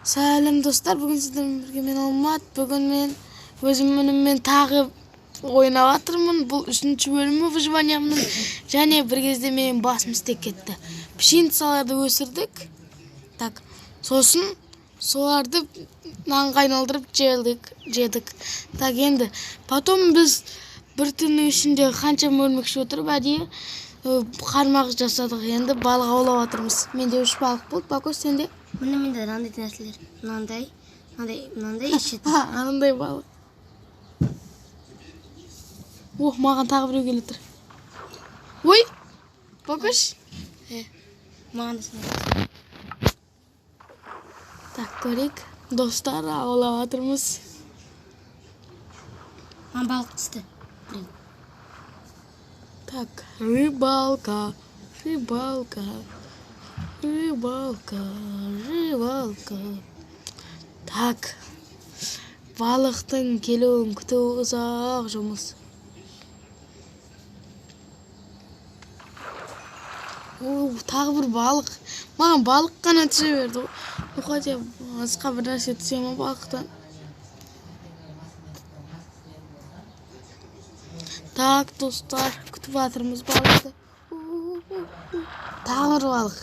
Сәлем достар, бүгін сіздермен бірге мен Алмат. Бүгін мен өзім өніммен тағы ойнап жатырмын. Бұл 3-ші бөлімі выживаниямның. Және бір кезде менің басым істеп кетті. Пшеницаларды өсірдік. Так, сосын соларды нанға айналдырып жедік. Так, енді потом біз бір түннің ішінде қанша өлмекші отырып әдейі қармақ жасадық. Енді балық аулап жатырмыз. Менде 3 балық болды. Бакос, сенде? Менде мынандай нәрселер. Мынандай ішеді. Анандай балық. Маған тағы біреу келе тұр. Ой, Бакос. Маған да сондай. Так, көрейік. Достар, аулап жатырмыз. Маған балық түсті. Так, рыбалка. Так, балықтың келуін күту ұзақ жұмыс. Тағы бір балық. Маған балық қана түсе берді. Хотя басқа бір нәрсе түсе ме балықтан? Так, достар, күтіп жатырмыз балықты. Тағы бір балық.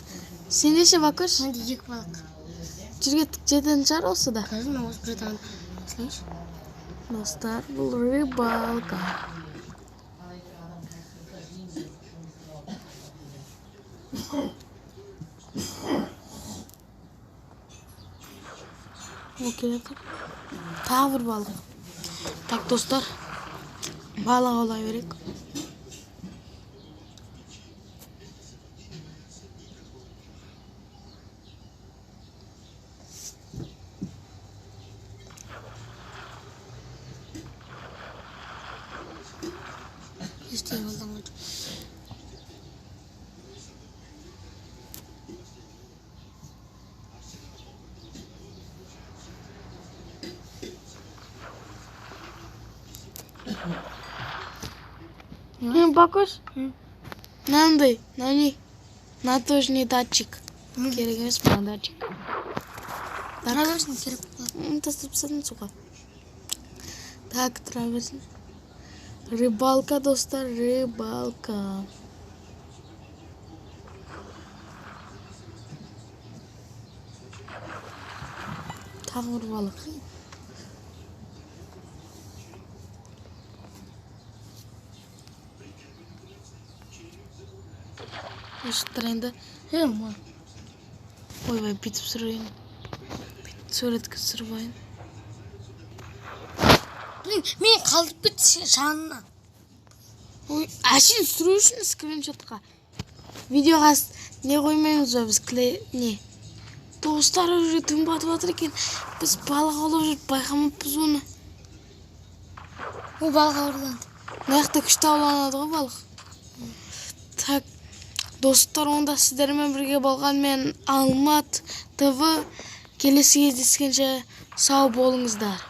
Сенде ше, Бакос? Менде 2 балық. Жүргеттік жетен шығар осы да. Қазір мен осы бір таңды түсінейші. Достар, бұл рыбалка. Тағы бір балық. Так, достар, балық аулай берек. Естен алдан қойды. Бакос? Мынандай, натожный датчик. Керек емес мына датчик. Тұра берсін, керек болады. Тастап тастадым суға. Так, тұра берсін. Рыбалка, достар, рыбалка. Тағы бір балық. Өшіттір енді. Ойбай, бүйтіп сүрейін. Суретке сүрбайын. Мен қалдырып кетті жанына. Әшін сүру үшін скриншотқа. Видеоға не қоймаймыз ба біз не? Достар уже түн батып жатыр екен. Біз балық аулап жүріп байқамаппыз оны. Ол балық ауырланды. Мына күшті ауланады ғой балық. Так, достар, онда сіздермен бірге болған мен Алмат ТВ. Келесі кездескенше сау болыңыздар.